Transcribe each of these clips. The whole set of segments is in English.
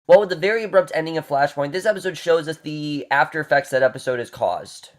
Well, with the very abrupt ending of Flashpoint, this episode shows us the after effects that episode has caused.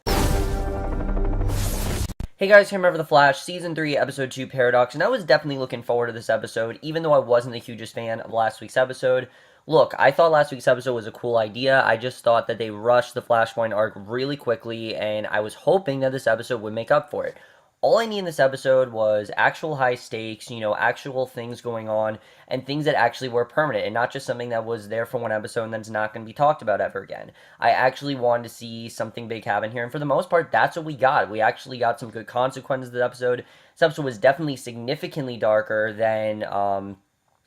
Hey guys, here remember The Flash, Season 3, Episode 2, Paradox, and I was definitely looking forward to this episode, even though I wasn't the hugest fan of last week's episode. Look, I thought last week's episode was a cool idea, I just thought that they rushed the Flashpoint arc really quickly, and I was hoping that this episode would make up for it. All I need in this episode was actual high stakes, actual things going on, and things that actually were permanent, and not just something that was there for one episode and then's not going to be talked about ever again. I actually wanted to see something big happen here, and for the most part, that's what we got. We actually got some good consequences of the episode. This episode was definitely significantly darker than,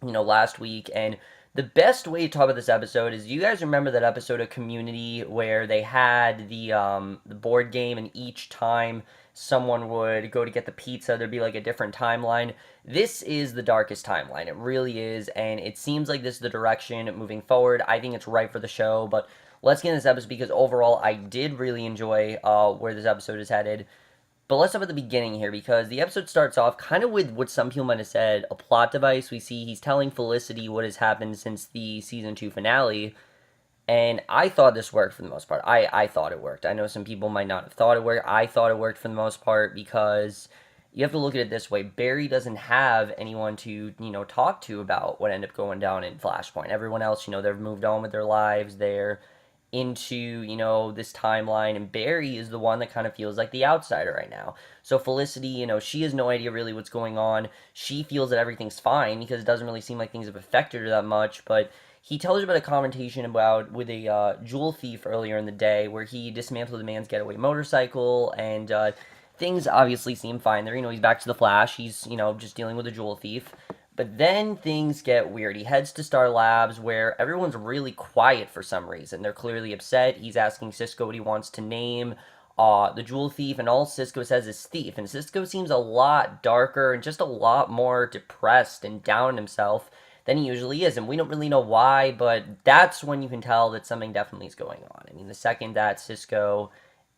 last week, and the best way to talk about this episode is, you guys remember that episode of Community where they had the board game, and each time someone would go to get the pizza, there'd be like a different timeline. This is the darkest timeline. It really is, and it seems like this is the direction moving forward. I think it's right for the show, but let's get into this episode because overall I did really enjoy where this episode is headed. But let's start at the beginning here because the episode starts off kind of with what some people might have said, a plot device. We see he's telling Felicity what has happened since the season 2 finale, and I thought this worked for the most part. I thought it worked. I know some people might not have thought it worked. I thought it worked for the most part because you have to look at it this way. Barry doesn't have anyone to, talk to about what ended up going down in Flashpoint. Everyone else, they've moved on with their lives. They're into, this timeline, and Barry is the one that kind of feels like the outsider right now. So Felicity, she has no idea really what's going on. She feels that everything's fine because it doesn't really seem like things have affected her that much, but he tells her about a confrontation about with a jewel thief earlier in the day where he dismantled the man's getaway motorcycle, and things obviously seem fine there. He's back to the Flash. He's, just dealing with a jewel thief. But then things get weird. He heads to Star Labs where everyone's really quiet for some reason. They're clearly upset. He's asking Cisco what he wants to name the jewel thief, and all Cisco says is thief. And Cisco seems a lot darker and just a lot more depressed and down on himself than he usually is. And we don't really know why, but that's when you can tell that something definitely is going on. I mean, the second that Cisco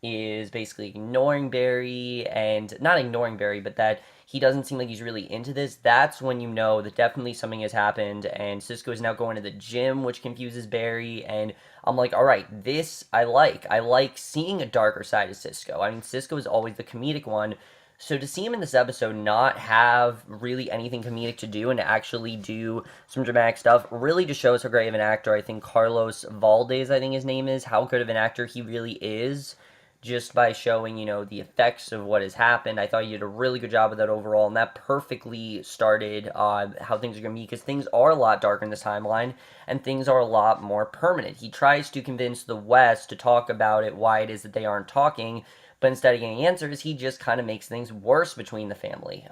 is basically ignoring Barry, and not ignoring Barry, but that he doesn't seem like he's really into this, that's when you know that definitely something has happened, and Cisco is now going to the gym, which confuses Barry, and I'm like, alright, this I like. I like seeing a darker side of Cisco. I mean, Cisco is always the comedic one, so to see him in this episode not have really anything comedic to do and to actually do some dramatic stuff really just shows how great of an actor I think Carlos Valdez, I think his name is, how good of an actor he really is, just by showing, the effects of what has happened. I thought he did a really good job of that overall, and that perfectly started how things are going to be, because things are a lot darker in this timeline, and things are a lot more permanent. He tries to convince the West to talk about it, why it is that they aren't talking, but instead of getting answers, he just kind of makes things worse between the family.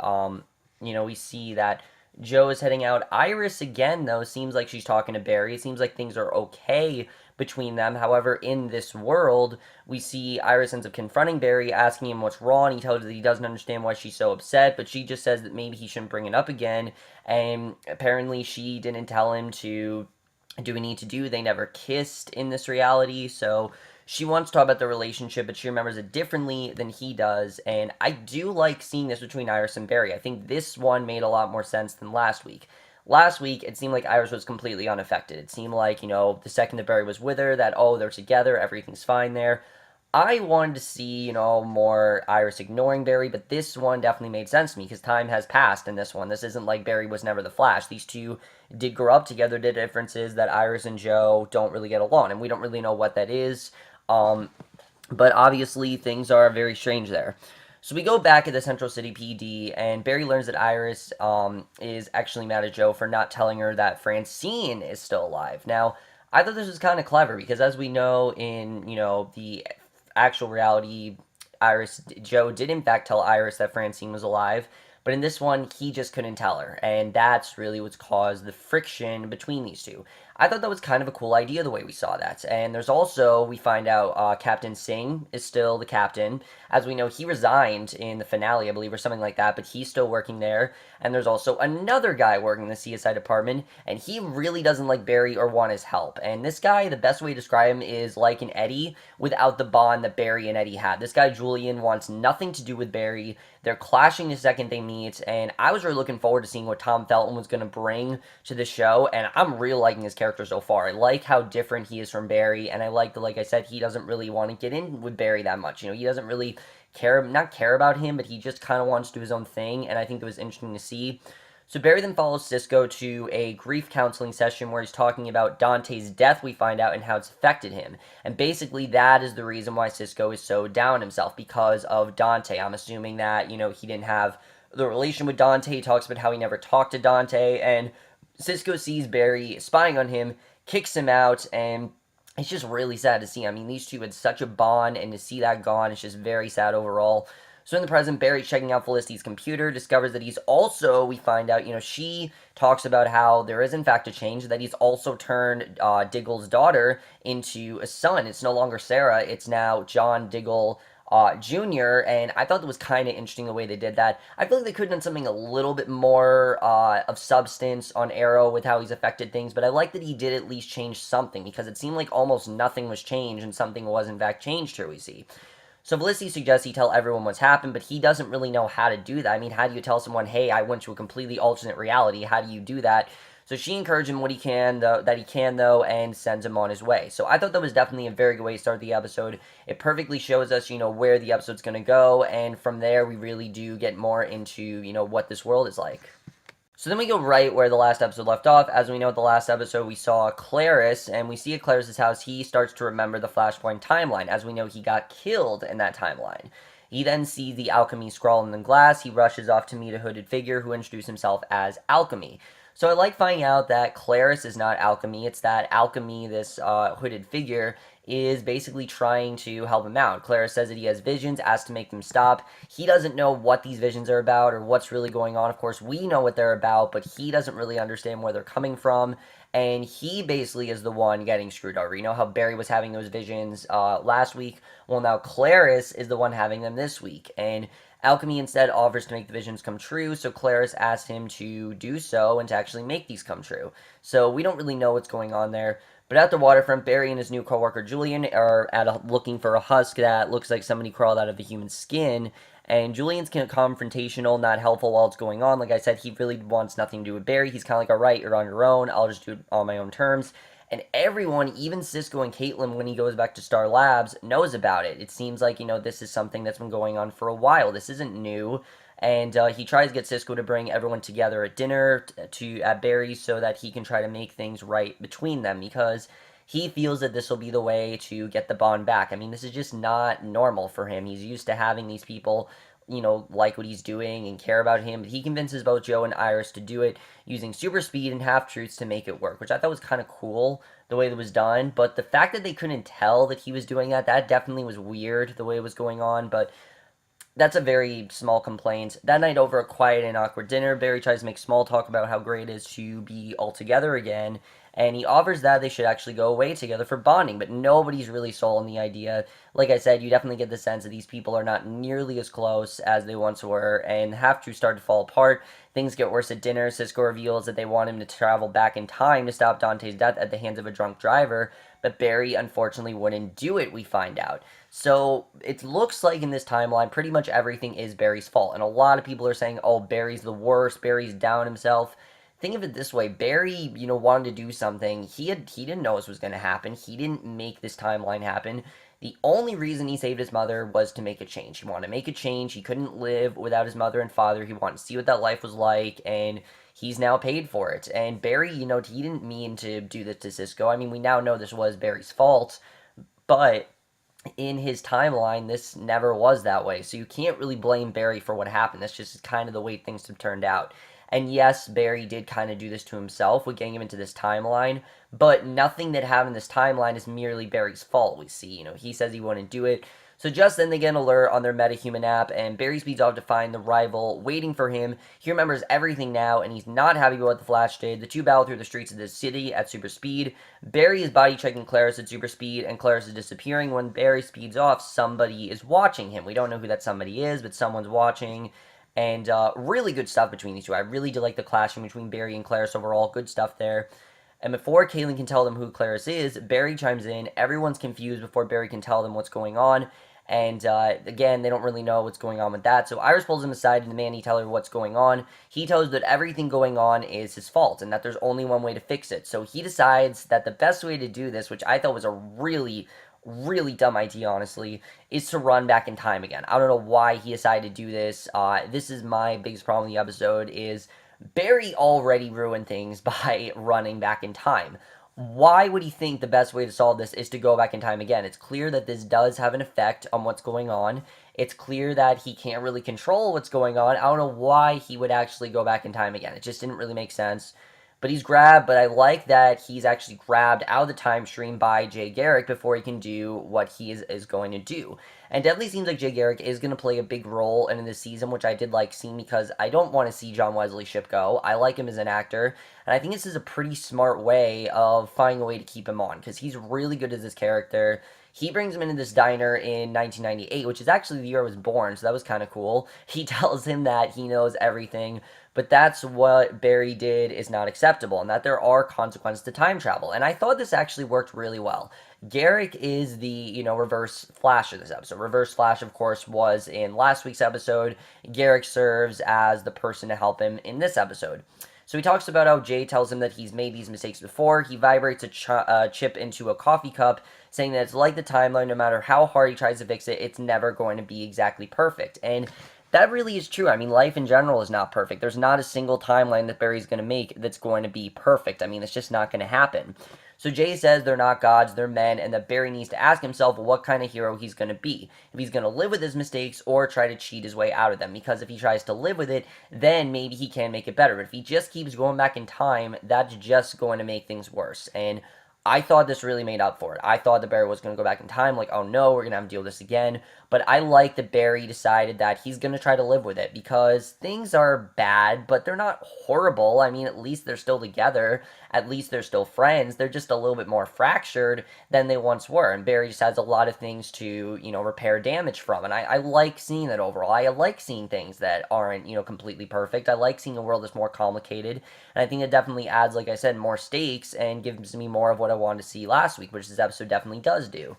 We see that Joe is heading out. Iris, again, though, seems like she's talking to Barry. It seems like things are okay between them. However, in this world, we see Iris ends up confronting Barry, asking him what's wrong. He tells her that he doesn't understand why she's so upset, but she just says that maybe he shouldn't bring it up again, and apparently she didn't tell him to do what he need to do. They never kissed in this reality, so she wants to talk about the relationship, but she remembers it differently than he does, and I do like seeing this between Iris and Barry. I think this one made a lot more sense than last week. Last week, it seemed like Iris was completely unaffected. It seemed like, the second that Barry was with her, that, they're together, everything's fine there. I wanted to see, more Iris ignoring Barry, but this one definitely made sense to me, because time has passed in this one. This isn't like Barry was never the Flash. These two did grow up together, did differences that Iris and Joe don't really get along, and we don't really know what that is. But obviously, things are very strange there. So we go back at the Central City PD, and Barry learns that Iris is actually mad at Joe for not telling her that Francine is still alive. Now, I thought this was kind of clever, because as we know in, the actual reality, Joe did in fact tell Iris that Francine was alive, but in this one, he just couldn't tell her, and that's really what's caused the friction between these two. I thought that was kind of a cool idea the way we saw that. And there's also, we find out Captain Singh is still the captain. As we know, he resigned in the finale, I believe, or something like that, but he's still working there. And there's also another guy working in the CSI department, and he really doesn't like Barry or want his help. And this guy, the best way to describe him is like an Eddie without the bond that Barry and Eddie had. This guy, Julien, wants nothing to do with Barry. They're clashing the second they meet, and I was really looking forward to seeing what Tom Felton was going to bring to the show, and I'm really liking his character so far. I like how different he is from Barry, and I like that, like I said, he doesn't really want to get in with Barry that much. He doesn't really not care about him, but he just kind of wants to do his own thing, and I think it was interesting to see. So Barry then follows Cisco to a grief counseling session where he's talking about Dante's death, we find out, and how it's affected him. And basically that is the reason why Cisco is so down on himself, because of Dante. I'm assuming that, he didn't have the relation with Dante. He talks about how he never talked to Dante, and Cisco sees Barry spying on him, kicks him out, and it's just really sad to see. I mean, these two had such a bond, and to see that gone, it's just very sad overall. So in the present, Barry checking out Felicity's computer, discovers that he's also, we find out, she talks about how there is in fact a change, that he's also turned Diggle's daughter into a son. It's no longer Sarah, it's now John Diggle Jr., and I thought it was kind of interesting the way they did that. I feel like they could have done something a little bit more of substance on Arrow with how he's affected things, but I like that he did at least change something, because it seemed like almost nothing was changed, and something was in fact changed here, we see. So Felicity suggests he tell everyone what's happened, but he doesn't really know how to do that. I mean, how do you tell someone, hey, I went to a completely alternate reality? How do you do that? So she encourages him what he can, though, and sends him on his way. So I thought that was definitely a very good way to start the episode. It perfectly shows us, where the episode's going to go, and from there we really do get more into, what this world is like. So then we go right where the last episode left off. As we know, at the last episode, we saw Clariss, and we see at Clariss's house, he starts to remember the Flashpoint timeline. As we know, he got killed in that timeline. He then sees the Alchemy scrawl in the glass. He rushes off to meet a hooded figure who introduces himself as Alchemy. So I like finding out that Clariss is not Alchemy. It's that Alchemy, this hooded figure, is basically trying to help him out. Clariss says that he has visions, asks to make them stop. He doesn't know what these visions are about or what's really going on. Of course, we know what they're about, but he doesn't really understand where they're coming from. And he basically is the one getting screwed over. You know how Barry was having those visions last week? Well, now Clariss is the one having them this week. And Alchemy instead offers to make the visions come true, so Clariss asks him to do so and to actually make these come true. So we don't really know what's going on there. But at the waterfront, Barry and his new co-worker Julien are looking for a husk that looks like somebody crawled out of a human skin. And Julian's confrontational, not helpful while it's going on. Like I said, he really wants nothing to do with Barry. He's kind of like, all right, you're on your own. I'll just do it on my own terms. And everyone, even Cisco and Caitlin, when he goes back to Star Labs, knows about it. It seems like, this is something that's been going on for a while. This isn't new. And he tries to get Cisco to bring everyone together at dinner at Barry's so that he can try to make things right between them, because he feels that this will be the way to get the bond back. I mean, this is just not normal for him. He's used to having these people, like what he's doing and care about him. But he convinces both Joe and Iris to do it using super speed and half-truths to make it work, which I thought was kind of cool, the way that was done. But the fact that they couldn't tell that he was doing that definitely was weird, the way it was going on. But that's a very small complaint. That night, over a quiet and awkward dinner, Barry tries to make small talk about how great it is to be all together again, and he offers that they should actually go away together for bonding, but nobody's really sold on the idea. Like I said, you definitely get the sense that these people are not nearly as close as they once were, and have to start to fall apart. Things get worse at dinner. Cisco reveals that they want him to travel back in time to stop Dante's death at the hands of a drunk driver, but Barry unfortunately wouldn't do it, we find out. So it looks like in this timeline, pretty much everything is Barry's fault. And a lot of people are saying, oh, Barry's the worst, Barry's down himself. Think of it this way, Barry, wanted to do something. He didn't know this was going to happen. He didn't make this timeline happen. The only reason he saved his mother was to make a change. He wanted to make a change. He couldn't live without his mother and father. He wanted to see what that life was like, and he's now paid for it. And Barry, he didn't mean to do this to Cisco. I mean, we now know this was Barry's fault, but in his timeline, this never was that way. So you can't really blame Barry for what happened. That's just kind of the way things have turned out. And yes, Barry did kind of do this to himself with getting him into this timeline, but nothing that happened in this timeline is merely Barry's fault, we see. He says he wouldn't do it. So just then they get an alert on their metahuman app, and Barry speeds off to find the rival waiting for him. He remembers everything now, and he's not happy with what the Flash did. The two battle through the streets of the city at super speed. Barry is body checking Clariss at super speed, and Clariss is disappearing. When Barry speeds off, somebody is watching him. We don't know who that somebody is, but someone's watching. And really good stuff between these two. I really do like the clashing between Barry and Clariss overall. Good stuff there. And before Caitlin can tell them who Clariss is, Barry chimes in. Everyone's confused before Barry can tell them what's going on. And again, they don't really know what's going on with that. So Iris pulls him aside and the man he tells her what's going on. He tells her that everything going on is his fault and that there's only one way to fix it. So he decides that the best way to do this, which I thought was a really dumb idea, honestly, is to run back in time again. I don't know why he decided to do this. This is my biggest problem in the episode is Barry already ruined things by running back in time. Why would he think the best way to solve this is to go back in time again? It's clear that this does have an effect on what's going on. It's clear that he can't really control what's going on. I don't know why he would actually go back in time again. It just didn't really make sense. But he's grabbed, but I like that he's actually grabbed out of the time stream by Jay Garrick before he can do what he is going to do. And definitely seems like Jay Garrick is going to play a big role in this season, which I did like seeing because I don't want to see John Wesley Shipp go. I like him as an actor, and I think this is a pretty smart way of finding a way to keep him on because he's really good as this character. He brings him into this diner in 1998, which is actually the year I was born, so that was kind of cool. He tells him that he knows everything, but that's what Barry did is not acceptable, and that there are consequences to time travel. And I thought this actually worked really well. Garrick is the, reverse Flash of this episode. Reverse Flash, of course, was in last week's episode. Garrick serves as the person to help him in this episode. So he talks about how Jay tells him that he's made these mistakes before. He vibrates a chip into a coffee cup, saying that it's like the timeline, no matter how hard he tries to fix it, it's never going to be exactly perfect. And that really is true. I mean, life in general is not perfect. There's not a single timeline that Barry's going to make that's going to be perfect. I mean, it's just not going to happen. So Jay says they're not gods, they're men, and that Barry needs to ask himself what kind of hero he's going to be. If he's going to live with his mistakes or try to cheat his way out of them. Because if he tries to live with it, then maybe he can make it better. But if he just keeps going back in time, that's just going to make things worse. And I thought this really made up for it. I thought that Barry was going to go back in time, like, oh no, we're going to have to deal with this again. But I like that Barry decided that he's going to try to live with it because things are bad, but they're not horrible. I mean, at least they're still together. At least they're still friends. They're just a little bit more fractured than they once were. And Barry just has a lot of things to, repair damage from. And I like seeing that overall. I like seeing things that aren't, completely perfect. I like seeing a world that's more complicated. And I think it definitely adds, like I said, more stakes and gives me more of what I wanted to see last week, which this episode definitely does do.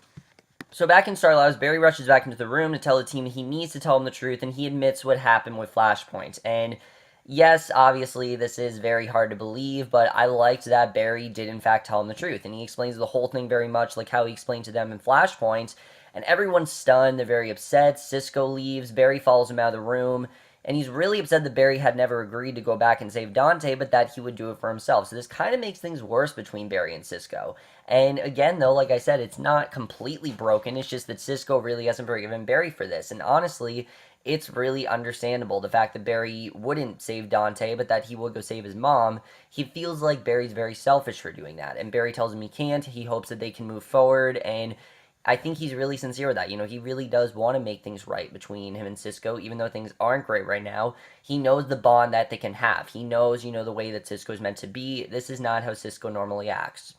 So back in Star Labs, Barry rushes back into the room to tell the team he needs to tell them the truth, and he admits what happened with Flashpoint. And yes, obviously, this is very hard to believe, but I liked that Barry did in fact tell him the truth. And he explains the whole thing very much like how he explained to them in Flashpoint. And everyone's stunned, they're very upset. Cisco leaves, Barry follows him out of the room. And he's really upset that Barry had never agreed to go back and save Dante, but that he would do it for himself. So this kind of makes things worse between Barry and Cisco. And again, though, like I said, it's not completely broken. It's just that Cisco really hasn't forgiven Barry for this. And honestly, it's really understandable. The fact that Barry wouldn't save Dante, but that he would go save his mom. He feels like Barry's very selfish for doing that. And Barry tells him he can't. He hopes that they can move forward. And I think he's really sincere with that. He really does want to make things right between him and Cisco, even though things aren't great right now. He knows the bond that they can have. He knows, the way that Cisco's meant to be. This is not how Cisco normally acts.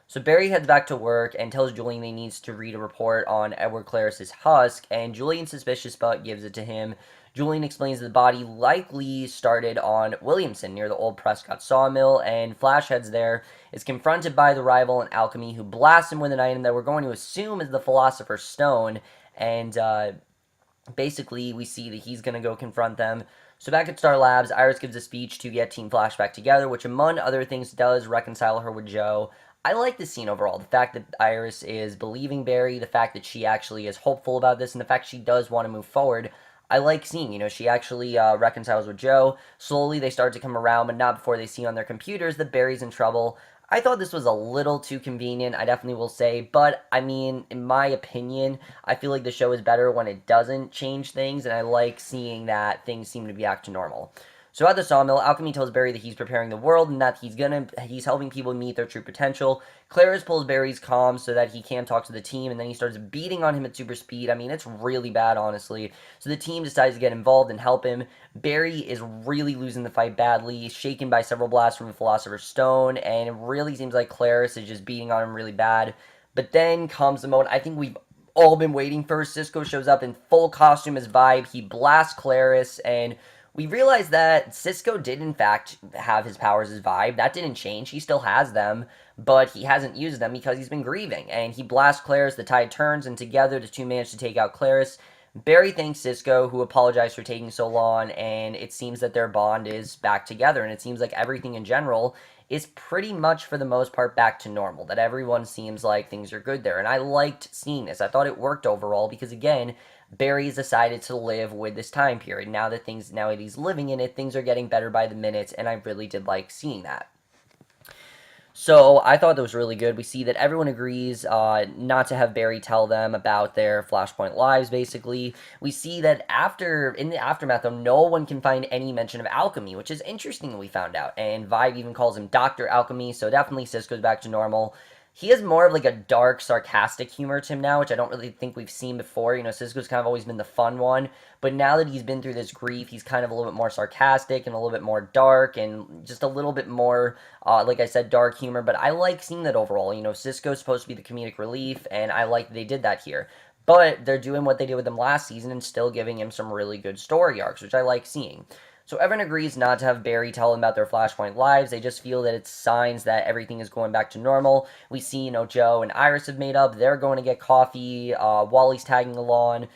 So Barry heads back to work and tells Julien he needs to read a report on Edward Clariss's husk, and Julien's suspicious but gives it to him. Julien explains that the body likely started on Williamson near the old Prescott sawmill, and Flash heads there, is confronted by the rival in Alchemy, who blasts him with an item that we're going to assume is the Philosopher's Stone, and basically we see that he's going to go confront them. So back at Star Labs, Iris gives a speech to get Team Flash back together, which among other things does reconcile her with Joe. I like this scene overall. The fact that Iris is believing Barry, the fact that she actually is hopeful about this, and the fact she does want to move forward. I like seeing, she actually reconciles with Joe. Slowly they start to come around, but not before they see on their computers that Barry's in trouble. I thought this was a little too convenient, I definitely will say, but, I mean, in my opinion, I feel like the show is better when it doesn't change things, and I like seeing that things seem to be back to normal. So at the sawmill, Alchemy tells Barry that he's preparing the world and that he's helping people meet their true potential. Clariss pulls Barry's comms so that he can't talk to the team, and then he starts beating on him at super speed. I mean, it's really bad, honestly. So the team decides to get involved and help him. Barry is really losing the fight badly, shaken by several blasts from the Philosopher's Stone, and it really seems like Clariss is just beating on him really bad. But then comes the moment I think we've all been waiting for. Cisco shows up in full costume as Vibe. He blasts Clariss, and we realize that Cisco did, in fact, have his powers as Vibe. That didn't change. He still has them. but he hasn't used them because he's been grieving. And he blasts Clariss, the tide turns, and together the two manage to take out Clariss. Barry thanks Cisco, who apologized for taking so long, and it seems that their bond is back together, and it seems like everything in general is pretty much for the most part back to normal, that everyone seems like things are good there. And I liked seeing this. I thought it worked overall because, again, Barry's decided to live with this time period. Now that he's living in it, things are getting better by the minute, and I really did like seeing that. So I thought that was really good. We see that everyone agrees not to have Barry tell them about their Flashpoint lives, basically. We see that in the aftermath, though, no one can find any mention of Alchemy, which is interesting, we found out. And Vibe even calls him Dr. Alchemy, so definitely Cisco's back to normal. He has more of like a dark, sarcastic humor to him now, which I don't really think we've seen before. Cisco's kind of always been the fun one, but now that he's been through this grief, he's kind of a little bit more sarcastic and a little bit more dark and just a little bit more, like I said, dark humor. But I like seeing that overall. Cisco's supposed to be the comedic relief, and I like that they did that here. But they're doing what they did with him last season and still giving him some really good story arcs, which I like seeing. So everyone agrees not to have Barry tell them about their Flashpoint lives. They just feel that it's signs that everything is going back to normal. We see, Joe and Iris have made up. They're going to get coffee. Wally's tagging along.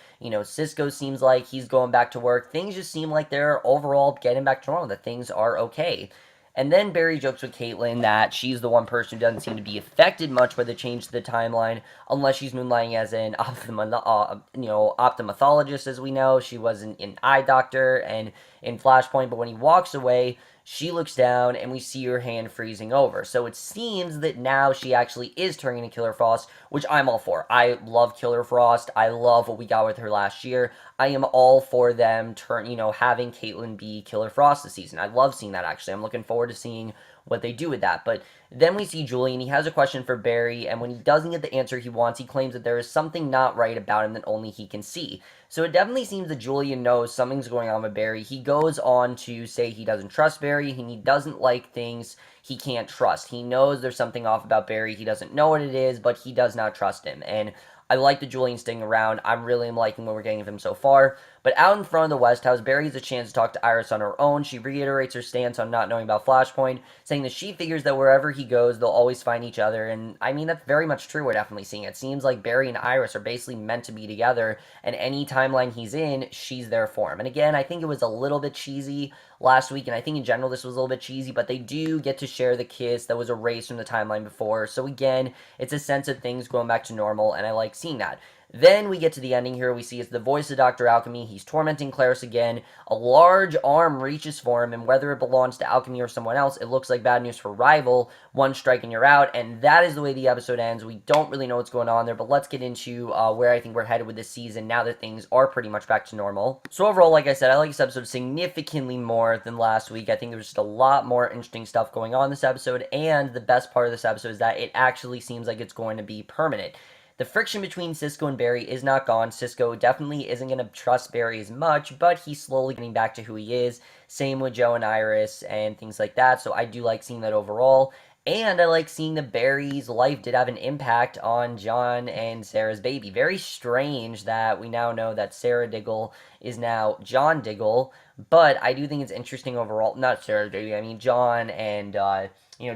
Cisco seems like he's going back to work. Things just seem like they're overall getting back to normal, that things are okay. And then Barry jokes with Caitlin that she's the one person who doesn't seem to be affected much by the change to the timeline, unless she's moonlighting as an ophthalmologist, as we know. She was an eye doctor and in Flashpoint, but when he walks away, she looks down and we see her hand freezing over. So it seems that now she actually is turning into Killer Frost, which I'm all for. I love Killer Frost. I love what we got with her last year. I am all for them having Caitlin be Killer Frost this season. I love seeing that, actually. I'm looking forward to seeing what they do with that. But then we see Julien. He has a question for Barry, and when he doesn't get the answer he wants, he claims that there is something not right about him that only he can see. So it definitely seems that Julien knows something's going on with Barry. He goes on to say he doesn't trust Barry, and he doesn't like things he can't trust. He knows there's something off about Barry. He doesn't know what it is, but he does not trust him. And I like the Julien staying around. I'm really liking what we're getting of him so far. But out in front of the West House, Barry has a chance to talk to Iris on her own. She reiterates her stance on not knowing about Flashpoint, saying that she figures that wherever he goes, they'll always find each other. And I mean, that's very much true. We're definitely seeing it. It seems like Barry and Iris are basically meant to be together, and any timeline he's in, she's there for him. And again, I think it was a little bit cheesy last week, and I think in general this was a little bit cheesy, but they do get to share the kiss that was erased from the timeline before. So again, it's a sense of things going back to normal, and I like seeing that. Then we get to the ending here. We see it's the voice of Dr. Alchemy. He's tormenting Clariss again. A large arm reaches for him, and whether it belongs to Alchemy or someone else, it looks like bad news for Rival. One strike and you're out, and that is the way the episode ends. We don't really know what's going on there, but let's get into where I think we're headed with this season now that things are pretty much back to normal. So overall, like I said, I like this episode significantly more than last week. I think there was just a lot more interesting stuff going on in this episode, and the best part of this episode is that it actually seems like it's going to be permanent. The friction between Cisco and Barry is not gone. Cisco definitely isn't going to trust Barry as much, but he's slowly getting back to who he is. Same with Joe and Iris and things like that, so I do like seeing that overall. And I like seeing that Barry's life did have an impact on John and Sarah's baby. Very strange that we now know that Sarah Diggle is now John Diggle, but I do think it's interesting overall. Not Sarah Diggle, I mean John and,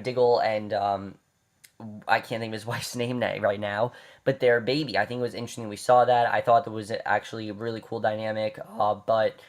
Diggle and, I can't think of his wife's name right now, but their baby. I think it was interesting we saw that. I thought that was actually a really cool dynamic, but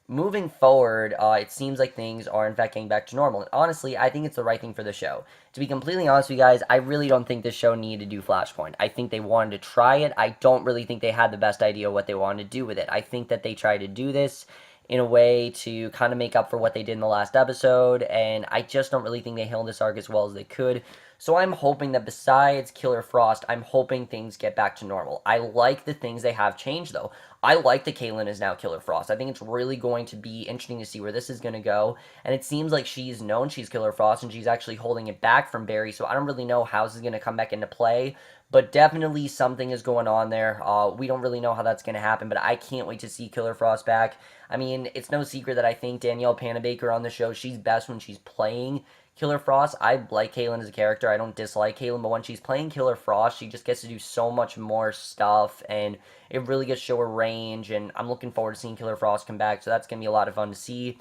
moving forward, it seems like things are in fact getting back to normal. And honestly, I think it's the right thing for the show. To be completely honest with you guys, I really don't think this show needed to do Flashpoint. I think they wanted to try it. I don't really think they had the best idea what they wanted to do with it. I think that they tried to do this in a way to kind of make up for what they did in the last episode, and I just don't really think they handled this arc as well as they could. So I'm hoping that besides Killer Frost, I'm hoping things get back to normal. I like the things they have changed, though. I like that Caitlin is now Killer Frost. I think it's really going to be interesting to see where this is going to go. And it seems like she's known she's Killer Frost, and she's actually holding it back from Barry. So I don't really know how this is going to come back into play. But definitely something is going on there. We don't really know how that's going to happen, but I can't wait to see Killer Frost back. I mean, it's no secret that I think Danielle Panabaker on the show, she's best when she's playing Killer Frost. I like Caitlin as a character. I don't dislike Caitlin, but when she's playing Killer Frost, she just gets to do so much more stuff, and it really gets to show her range, and I'm looking forward to seeing Killer Frost come back, so that's going to be a lot of fun to see.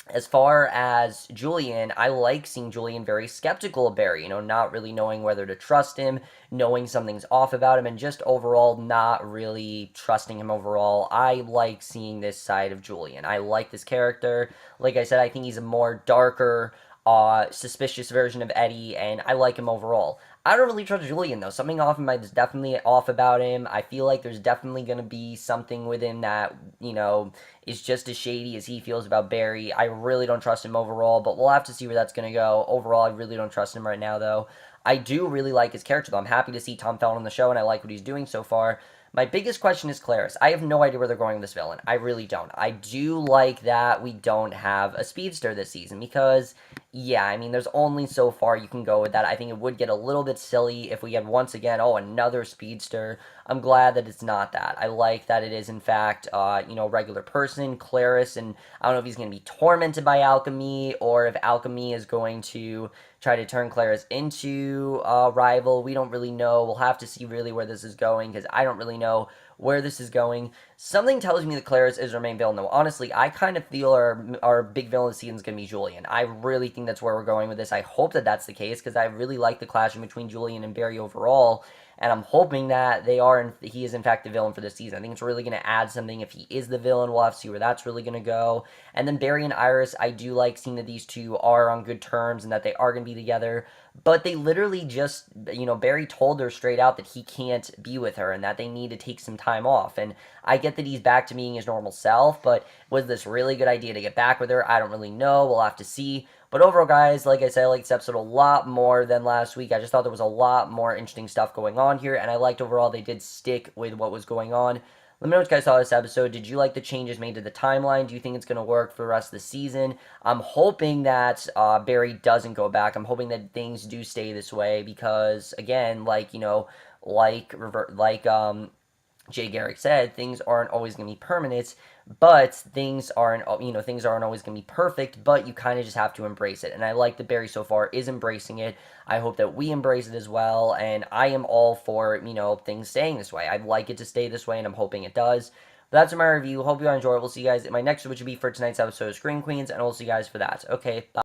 As far as Julien, I like seeing Julien very skeptical of Barry, not really knowing whether to trust him, knowing something's off about him, and just overall not really trusting him overall. I like seeing this side of Julien. I like this character. Like I said, I think he's a more darker, suspicious version of Eddie, and I like him overall. I don't really trust Julien though. Something off him is definitely off about him. I feel like there's definitely gonna be something with him that is just as shady as he feels about Barry. I really don't trust him overall, but we'll have to see where that's gonna go. Overall, I really don't trust him right now though. I do really like his character though. I'm happy to see Tom Felton on the show, and I like what he's doing so far. My biggest question is Clariss. I have no idea where they're going with this villain. I really don't. I do like that we don't have a speedster this season because, yeah, I mean, there's only so far you can go with that. I think it would get a little bit silly if we had once again, oh, another speedster. I'm glad that it's not that. I like that it is, in fact, regular person, Clariss, and I don't know if he's going to be tormented by Alchemy or if Alchemy is going to try to turn Clariss into a rival. We don't really know. We'll have to see really where this is going because I don't really know where this is going. Something tells me that Clariss is our main villain, though. Honestly, I kind of feel our big villain this season is going to be Julien. I really think that's where we're going with this. I hope that that's the case because I really like the clashing between Julien and Barry overall. And I'm hoping that he is in fact the villain for this season. I think it's really going to add something if he is the villain. We'll have to see where that's really going to go. And then Barry and Iris, I do like seeing that these two are on good terms and that they are going to be together. But they literally just, Barry told her straight out that he can't be with her and that they need to take some time off. And I get that he's back to being his normal self, but was this really good idea to get back with her? I don't really know. We'll have to see. But overall, guys, like I said, I liked this episode a lot more than last week. I just thought there was a lot more interesting stuff going on here, and I liked overall they did stick with what was going on. Let me know what you guys saw this episode. Did you like the changes made to the timeline? Do you think it's going to work for the rest of the season? I'm hoping that Barry doesn't go back. I'm hoping that things do stay this way because, again, Jay Garrick said, things aren't always going to be permanent, but things aren't always going to be perfect, but you kind of just have to embrace it. And I like that Barry so far is embracing it. I hope that we embrace it as well, and I am all for, things staying this way. I'd like it to stay this way, and I'm hoping it does. But that's my review. Hope you enjoy it. We'll see you guys in my next, which will be for tonight's episode of Scream Queens, and we'll see you guys for that. Okay, bye.